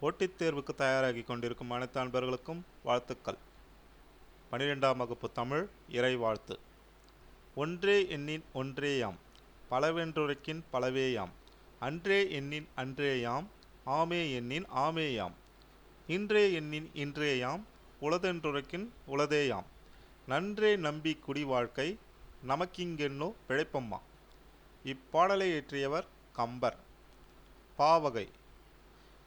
போட்டித் தேர்வுக்கு தயாராகி கொண்டிருக்கும் அனைத்து அன்பர்களுக்கும் வாழ்த்துக்கள். 12ஆம் வகுப்பு தமிழ் இறை வாழ்த்து. ஒன்றே எண்ணின் ஒன்றேயாம், பலவென்றுரைக்கின் பலவேயாம், அன்றே எண்ணின் அன்றேயாம், ஆமே எண்ணின் ஆமேயாம், இன்றே எண்ணின் இன்றேயாம், உளதென்றுரைக்கின் உளதேயாம், நன்றே நம்பி குடி வாழ்க்கை நமக்கிங்கென்னோ பிழைப்பம்மா. இப்பாடலை இயற்றியவர் கம்பர். பாவகை.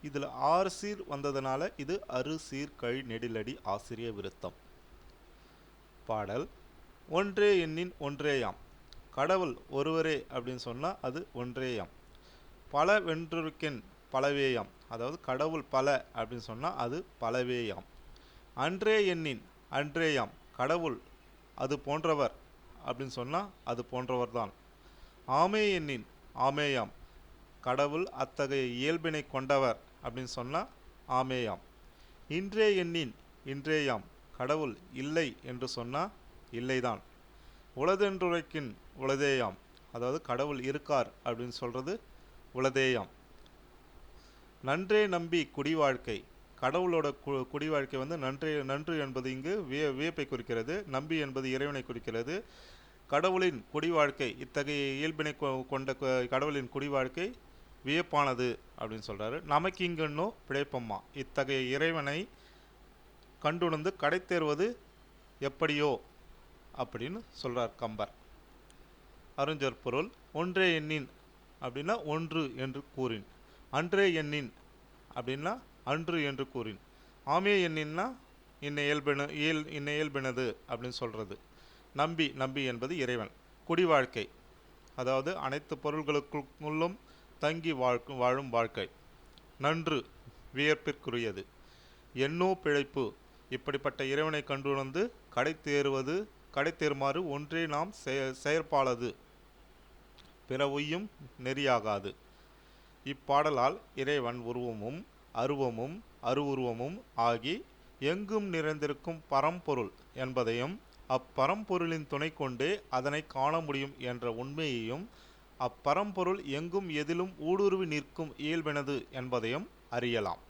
இதில் 6 சீர் வந்ததுனால இது அறு சீர் கழி நெடிலடி ஆசிரிய விருத்தம். பாடல். ஒன்றே எண்ணின் ஒன்றேயாம், கடவுள் ஒருவரே அப்படின்னு சொன்னால் அது ஒன்றேயாம். பல வென்றுருக்கின் பலவேயாம், அதாவது கடவுள் பல அப்படின்னு சொன்னால் அது பலவேயாம். அன்றே எண்ணின் அன்றேயாம், கடவுள் அது போன்றவர் அப்படின்னு சொன்னால் அது போன்றவர்தான். ஆமே எண்ணின் ஆமேயாம், கடவுள் அத்தகைய இயல்பினை கொண்டவர் அப்படின்னு சொன்னால் ஆமேயாம். இன்றே எண்ணின் இன்றேயாம், கடவுள் இல்லை என்று சொன்னால் இல்லைதான். உளதென்றுரைக்கின் உளதேயாம், அதாவது கடவுள் இருக்கார் அப்படின்னு சொல்கிறது உளதேயாம். நன்றே நம்பி குடி வாழ்க்கை, கடவுளோட குடி வாழ்க்கை நன்று என்பது இங்கு வியப்பை குறிக்கிறது, நம்பி என்பது இறைவனை குறிக்கிறது. கடவுளின் குடி வாழ்க்கை, இத்தகைய இயல்பினை கொண்ட கடவுளின் குடி வாழ்க்கை வியப்பானது அப்படின்னு சொல்கிறாரு. நமக்கு இங்கன்னோ பிழைப்பம்மா, இத்தகைய இறைவனை கண்டுணர்ந்து கடை தேர்வது எப்படியோ அப்படின்னு சொல்கிறார் கம்பர். அருஞ்சொற்பொருள். ஒன்றே எண்ணின் அப்படின்னா ஒன்று என்று கூறின், அன்றே எண்ணின் அப்படின்னா அன்று என்று கூறின், ஆமே எண்ணின்னா இன்ன இயல்பினது அப்படின்னு சொல்கிறது. நம்பி என்பது இறைவன். குடி வாழ்க்கை, அதாவது அனைத்து பொருள்களுக்குள்ளும் தங்கி வாழும் வாழ்க்கை. நன்று, வியப்பிற்குரியது. எண்ணோ பிழைப்பு, இப்படிப்பட்ட இறைவனை கண்டுணர்ந்து கடை தேருமாறு ஒன்றே நாம் செயற்பாலது, பிற உய்யும் நெறியாகாது. இப்பாடலால் இறைவன் உருவமும் அருவமும் அருவுருவமும் ஆகி எங்கும் நிறைந்திருக்கும் பரம்பொருள் என்பதையும், அப்பரம்பொருளின் துணை கொண்டே அதனை காண முடியும் என்ற உண்மையையும், அப்பரம்பொருள் எங்கும் எதிலும் ஊடுருவி நிற்கும் இயல்பினது என்பதையும் அறியலாம்.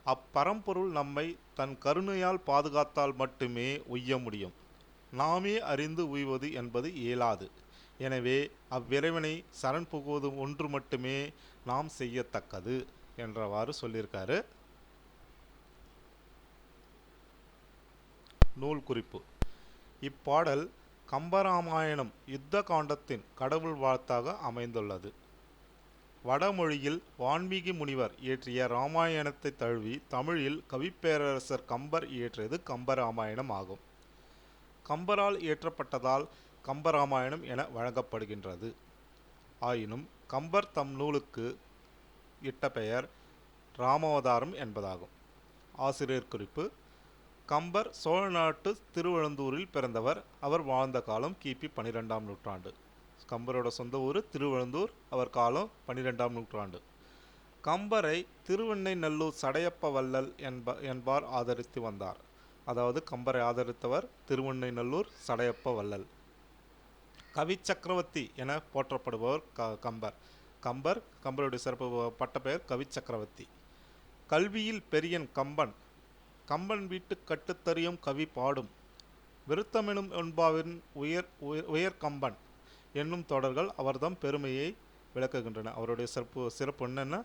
அப்பரம்பொருள் நம்மை தன் கருணையால் பாதுகாத்தால் மட்டுமே உய்ய முடியும். நாமே அறிந்து உய்வது என்பது இயலாது. எனவே அவ்விறைவனை சரண் புகுவது ஒன்று மட்டுமே நாம் செய்யத்தக்கது என்றவாறு சொல்லியிருக்காரு. நூல் குறிப்பு. இப்பாடல் கம்பராமாயணம் யுத்த காண்டத்தின் கடவுள் வாழ்த்தாக அமைந்துள்ளது. வடமொழியில் வான்மீகி முனிவர் இயற்றிய இராமாயணத்தை தழுவி தமிழில் கவிப்பேரரசர் கம்பர் இயற்றியது கம்பராமாயணம் ஆகும். கம்பரால் இயற்றப்பட்டதால் கம்பராமாயணம் என வழங்கப்படுகின்றது. ஆயினும் கம்பர் தம் நூலுக்கு இட்ட பெயர் ராமாவதாரம் என்பதாகும். ஆசிரியர் குறிப்பு. கம்பர் சோழ நாட்டு திருவழுந்தூரில் பிறந்தவர். அவர் வாழ்ந்த காலம் கிபி 12ஆம் நூற்றாண்டு. கம்பரோட சொந்த ஊர் திருவழுந்தூர், அவர் காலம் 12ஆம் நூற்றாண்டு. கம்பரை திருவெண்ணைநல்லூர் சடையப்ப வள்ளல் என்பார் ஆதரித்து வந்தார். அதாவது கம்பரை ஆதரித்தவர் திருவெண்ணைநல்லூர் சடையப்ப வள்ளல். கவி சக்கரவர்த்தி என போற்றப்படுபவர் கம்பருடைய சிறப்பு பட்டப்பெயர் கவி சக்கரவர்த்தி. கல்வியில் பெரியன் கம்பன் வீட்டு கட்டுத்தறியும் கவி பாடும், விருத்தமெனும் என்பாவின் உயர் கம்பன் என்னும் தொடர்கள் அவர்தம் பெருமையை விளக்குகின்றன. அவருடைய சிறப்பு என்னென்னா,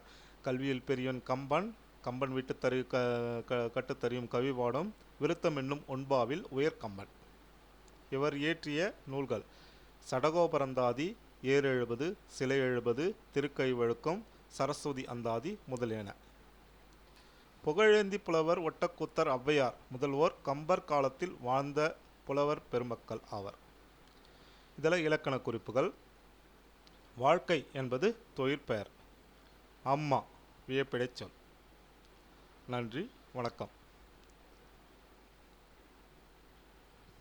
கல்வியில் பெரியன் கம்பன் வீட்டு கட்டுத்தறியும் கவி பாடும், விருத்தம் என்னும் ஒன்பாவில் உயர் கம்பன். இவர் இயற்றிய நூல்கள் சடகோபரந்தாதி, ஏறெழுபது, சிலை எழுபது, திருக்கைவழுக்கம், சரஸ்வதி அந்தாதி முதலியன. புகழேந்தி புலவர் ஒட்டக்கூத்தர் ஔவையார் முதல்வோர் கம்பர் காலத்தில் வாழ்ந்த புலவர் பெருமக்கள் ஆவர். இதில் இலக்கண குறிப்புகள். வாழ்க்கை என்பது தொழிற்பெயர். அம்மா வியப்பிடைச் சொல். நன்றி, வணக்கம்.